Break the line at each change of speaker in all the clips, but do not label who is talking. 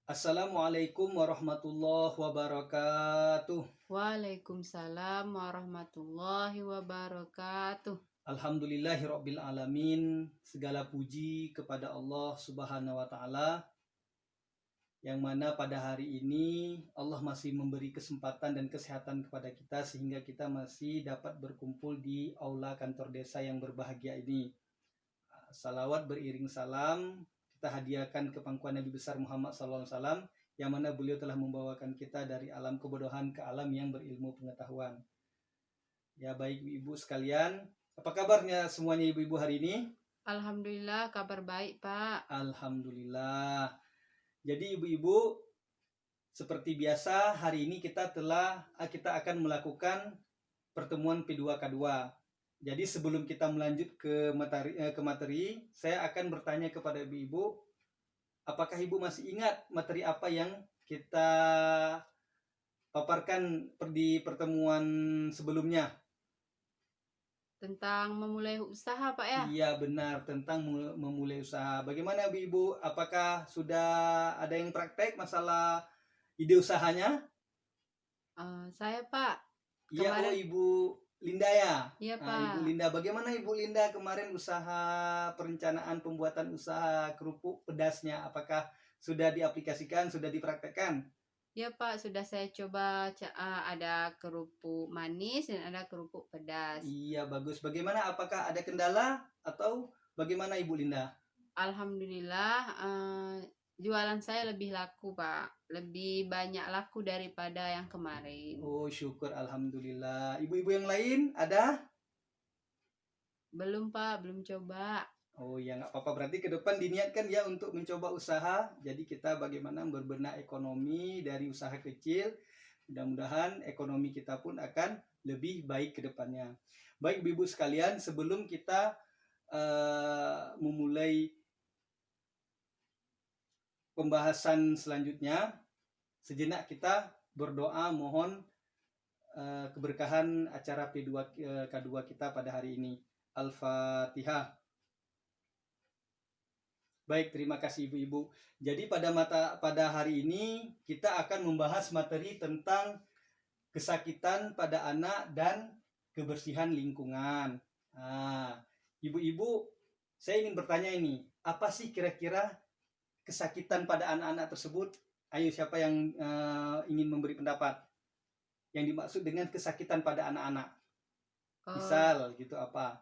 Assalamualaikum warahmatullahi wabarakatuh.
Waalaikumsalam warahmatullahi wabarakatuh.
Alhamdulillahirabbil alamin. Segala puji kepada Allah Subhanahu wa taala yang mana pada hari ini Allah masih memberi kesempatan dan kesehatan kepada kita sehingga kita masih dapat berkumpul di aula kantor desa yang berbahagia ini. Salawat beriring salam kita hadiahkan ke pangkuan Nabi besar Muhammad SAW yang mana beliau telah membawakan kita dari alam kebodohan ke alam yang berilmu pengetahuan. Ya baik ibu sekalian, apa kabarnya semuanya ibu-ibu hari ini?
Alhamdulillah kabar baik Pak.
Alhamdulillah. Jadi ibu-ibu, seperti biasa hari ini kita akan melakukan pertemuan P2K2. Jadi sebelum kita melanjut ke materi, saya akan bertanya kepada ibu-ibu, apakah ibu masih ingat materi apa yang kita paparkan di pertemuan sebelumnya?
Tentang memulai usaha Pak ya?
Iya benar, tentang memulai usaha. Bagaimana ibu-ibu? Apakah sudah ada yang praktek masalah ide usahanya?
Saya Pak.
Iya,
Kemarin...
Ibu Linda ya?
Iya
Nah,
Pak.
Ibu Linda, bagaimana Ibu Linda kemarin usaha perencanaan pembuatan usaha kerupuk pedasnya? Apakah sudah diaplikasikan, sudah dipraktekkan?
Iya Pak, sudah saya coba ada kerupuk manis dan ada kerupuk pedas.
Iya, bagus. Bagaimana? Apakah ada kendala atau bagaimana Ibu Linda?
Alhamdulillah jualan saya lebih laku Pak. Lebih banyak laku daripada yang kemarin.
Oh, syukur alhamdulillah. Ibu-ibu yang lain ada?
Belum Pak, belum coba.
Oh ya nggak apa-apa, berarti ke depan diniatkan ya untuk mencoba usaha. Jadi kita bagaimana berbenah ekonomi dari usaha kecil. Mudah-mudahan ekonomi kita pun akan lebih baik ke depannya. Baik ibu-ibu sekalian, sebelum kita memulai pembahasan selanjutnya, sejenak kita berdoa mohon keberkahan acara P2K2 kita pada hari ini. Al-Fatihah. Baik, terima kasih ibu-ibu. Jadi pada hari ini kita akan membahas materi tentang kesakitan pada anak dan kebersihan lingkungan. Nah, ibu-ibu, saya ingin bertanya ini, apa sih kira-kira kesakitan pada anak-anak tersebut? Ayo, siapa yang ingin memberi pendapat? Yang dimaksud dengan kesakitan pada anak-anak? Misal gitu apa?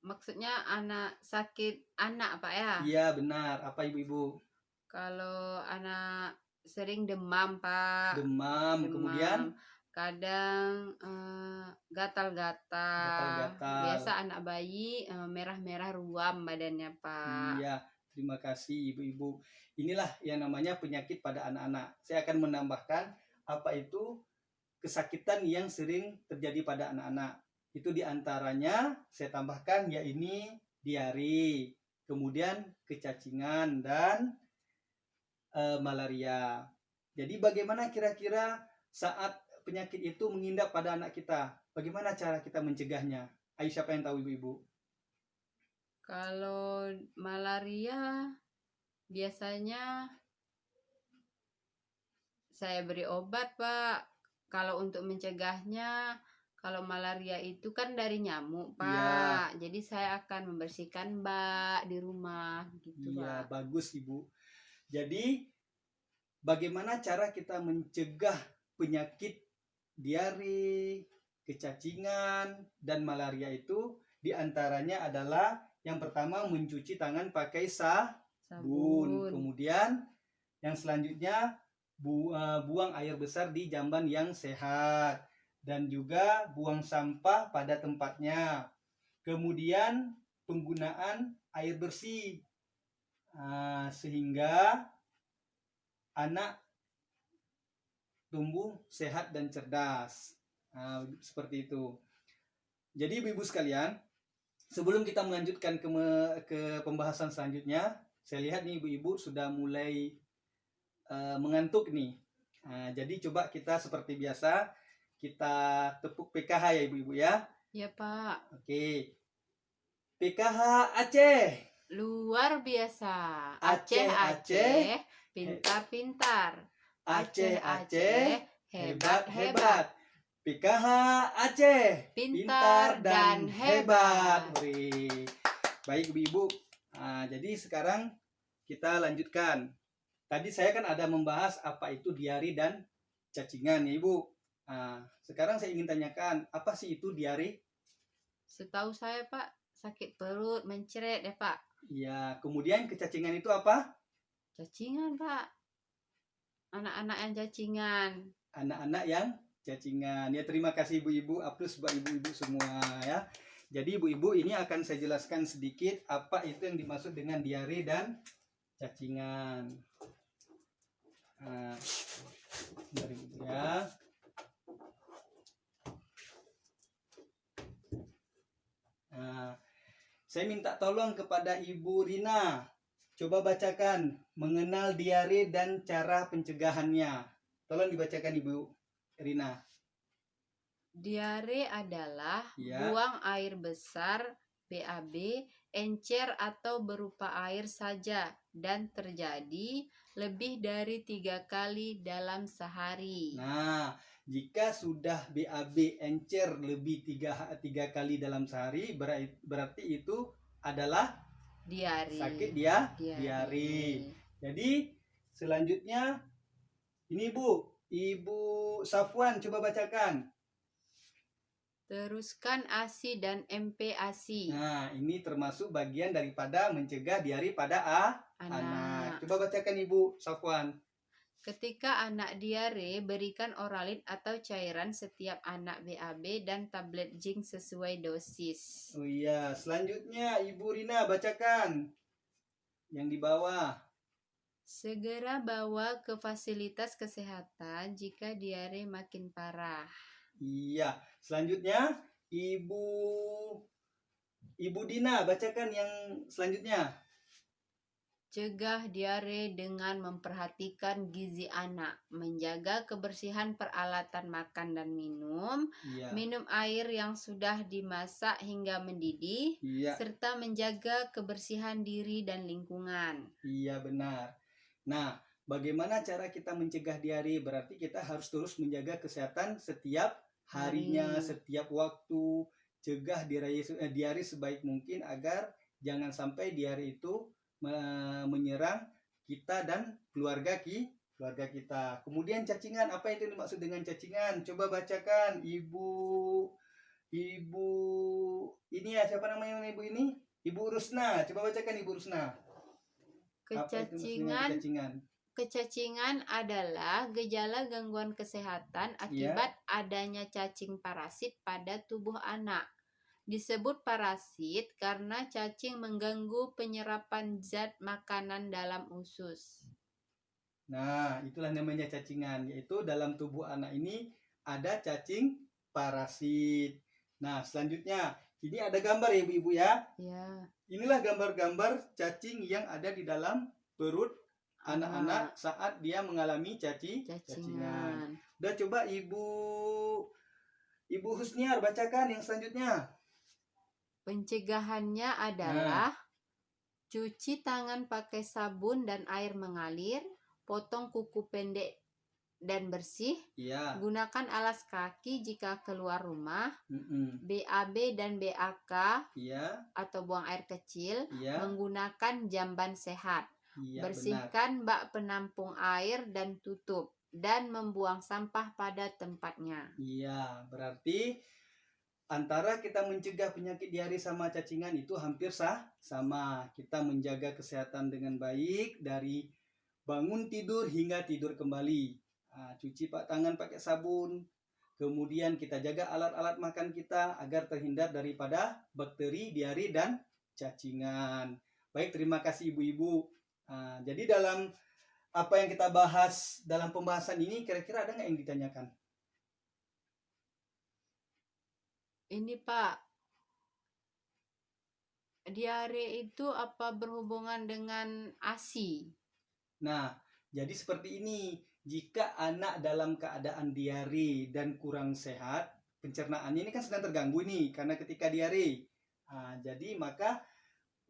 Maksudnya anak sakit anak Pak ya?
Iya benar. Apa ibu-ibu?
Kalau anak sering demam Pak.
Demam. Kemudian?
Kadang gatal-gatal. Biasa anak bayi merah-merah ruam badannya Pak.
Iya, terima kasih ibu-ibu. Inilah yang namanya penyakit pada anak-anak. Saya akan menambahkan apa itu kesakitan yang sering terjadi pada anak-anak. Itu diantaranya saya tambahkan ya ini diare, kemudian kecacingan dan malaria. Jadi bagaimana kira-kira saat penyakit itu mengindak pada anak kita? Bagaimana cara kita mencegahnya? Ayo siapa yang tahu ibu-ibu?
Kalau malaria biasanya saya beri obat Pak. Kalau untuk mencegahnya, kalau malaria itu kan dari nyamuk Pak. Jadi saya akan membersihkan bak di rumah gitu
Iya,
Pak.
bagus Ibu. Jadi bagaimana cara kita mencegah penyakit diare, kecacingan, dan malaria itu? Diantaranya adalah yang pertama mencuci tangan pakai sabun. Kemudian yang selanjutnya buang air besar di jamban yang sehat. Dan juga buang sampah pada tempatnya. Kemudian penggunaan air bersih. Sehingga anak tumbuh sehat dan cerdas. Seperti itu. Jadi ibu-ibu sekalian, sebelum kita melanjutkan ke pembahasan selanjutnya, saya lihat nih ibu-ibu sudah mulai mengantuk nih. Jadi coba kita seperti biasa, kita tepuk PKH ya ibu-ibu ya.
Ya Pak.
Oke. PKH Aceh.
Luar biasa.
Aceh,
Pintar-pintar.
Aceh, hebat-hebat. PKH Aceh,
Pintar dan hebat.
Wih. Baik ibu-ibu. Nah, jadi sekarang kita lanjutkan. Tadi saya kan ada membahas apa itu diare dan cacingan ya ibu. Nah, sekarang saya ingin tanyakan, apa sih itu diare?
Setahu saya Pak, sakit perut, mencret ya Pak.
Ya, kemudian kecacingan itu apa?
Cacingan Pak. Anak-anak yang cacingan.
Anak-anak yang cacingan. Ya, terima kasih ibu-ibu, aplaus buat ibu-ibu semua ya. Jadi ibu-ibu ini akan saya jelaskan sedikit apa itu yang dimaksud dengan diare dan cacingan. Nah, dari ibu ya. Nah, saya minta tolong kepada Ibu Rina. Coba bacakan mengenal diare dan cara pencegahannya. Tolong dibacakan Ibu Rina.
Diare adalah
Ya.
buang air besar, BAB, encer atau berupa air saja dan terjadi lebih dari 3 kali dalam sehari.
Nah, jika sudah BAB encer lebih tiga kali dalam sehari, berarti itu adalah
Diare.
sakit diare. Jadi selanjutnya ini Ibu Safwan coba bacakan.
Teruskan ASI dan MPASI.
Nah, ini termasuk bagian daripada mencegah diare pada anak. Coba bacakan Ibu Safwan.
Ketika anak diare, berikan oralin atau cairan setiap anak BAB dan tablet zinc sesuai dosis.
Oh iya, selanjutnya Ibu Rina bacakan yang di bawah.
Segera bawa ke fasilitas kesehatan jika diare makin parah.
Iya, selanjutnya Ibu Dina bacakan yang selanjutnya.
Cegah diare dengan memperhatikan gizi anak, menjaga kebersihan peralatan makan dan minum,
Iya.
minum air yang sudah dimasak hingga mendidih,
Iya.
serta menjaga kebersihan diri dan lingkungan.
Iya, benar. Nah, bagaimana cara kita mencegah diare? Berarti kita harus terus menjaga kesehatan setiap harinya, setiap waktu. Cegah diare sebaik mungkin agar jangan sampai diare itu menyerang kita dan keluarga kita. Kemudian cacingan, apa itu dimaksud dengan cacingan? Coba bacakan Ibu ini ya, siapa namanya Ibu ini? Ibu Rusna. Coba bacakan Ibu Rusna.
Kecacingan adalah gejala gangguan kesehatan akibat adanya cacing parasit pada tubuh anak. Disebut parasit karena cacing mengganggu penyerapan zat makanan dalam usus.
Nah, itulah namanya cacingan, yaitu dalam tubuh anak ini ada cacing parasit. Nah, selanjutnya, ini ada gambar ya ibu-ibu ya.
Ya. Inilah
gambar-gambar cacing yang ada di dalam perut anak-anak saat dia mengalami cacingan. Udah, coba Ibu Husniar bacakan yang selanjutnya.
Pencegahannya adalah cuci tangan pakai sabun dan air mengalir, potong kuku pendek dan bersih, gunakan alas kaki jika keluar rumah, BAB dan BAK atau buang air kecil, menggunakan jamban sehat. Bersihkan bak penampung air dan tutup, dan membuang sampah pada tempatnya.
Iya, berarti antara kita mencegah penyakit diare sama cacingan itu hampir sama. Kita menjaga kesehatan dengan baik dari bangun tidur hingga tidur kembali. Cuci tangan pakai sabun. Kemudian kita jaga alat-alat makan kita agar terhindar daripada bakteri diare dan cacingan. Baik, terima kasih ibu-ibu. Jadi dalam apa yang kita bahas dalam pembahasan ini, kira-kira ada nggak yang ditanyakan?
Ini Pak, diare itu apa berhubungan dengan ASI?
Nah, jadi seperti ini. Jika anak dalam keadaan diare dan kurang sehat, pencernaannya ini kan sedang terganggu nih karena ketika diare. Jadi maka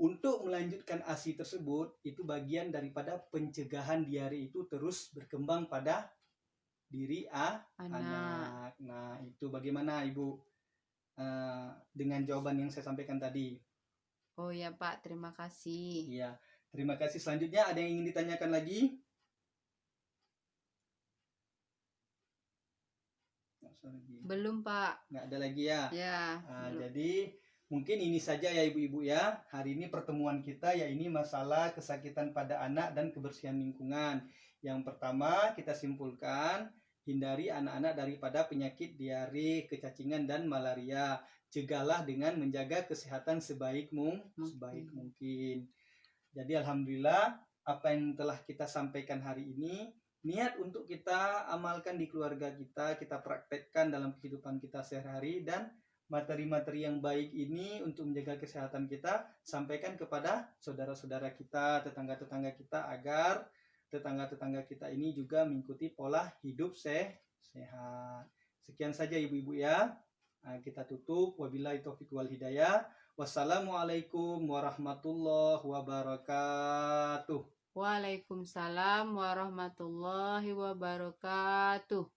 untuk melanjutkan ASI tersebut itu bagian daripada pencegahan diare itu terus berkembang pada diri anak. Nah, itu bagaimana Ibu dengan jawaban yang saya sampaikan tadi?
Oh ya Pak, terima kasih.
Iya, terima kasih. Selanjutnya ada yang ingin ditanyakan lagi?
Belum Pak.
Nggak ada lagi ya?
Ya.
Jadi mungkin ini saja ya ibu-ibu ya. Hari ini pertemuan kita ya ini masalah kesakitan pada anak dan kebersihan lingkungan. Yang pertama kita simpulkan, hindari anak-anak daripada penyakit diare, kecacingan dan malaria. Cegahlah dengan menjaga kesehatan sebaik mungkin. Jadi alhamdulillah apa yang telah kita sampaikan hari ini niat untuk kita amalkan di keluarga kita praktekkan dalam kehidupan kita sehari-hari, dan materi-materi yang baik ini untuk menjaga kesehatan kita sampaikan kepada saudara-saudara kita, tetangga-tetangga kita, agar tetangga-tetangga kita ini juga mengikuti pola hidup sehat. Sekian saja ibu-ibu ya. Kita tutup. Wabillahi taufiq wal hidayah. Wassalamualaikum warahmatullahi wabarakatuh.
Waalaikumsalam warahmatullahi wabarakatuh.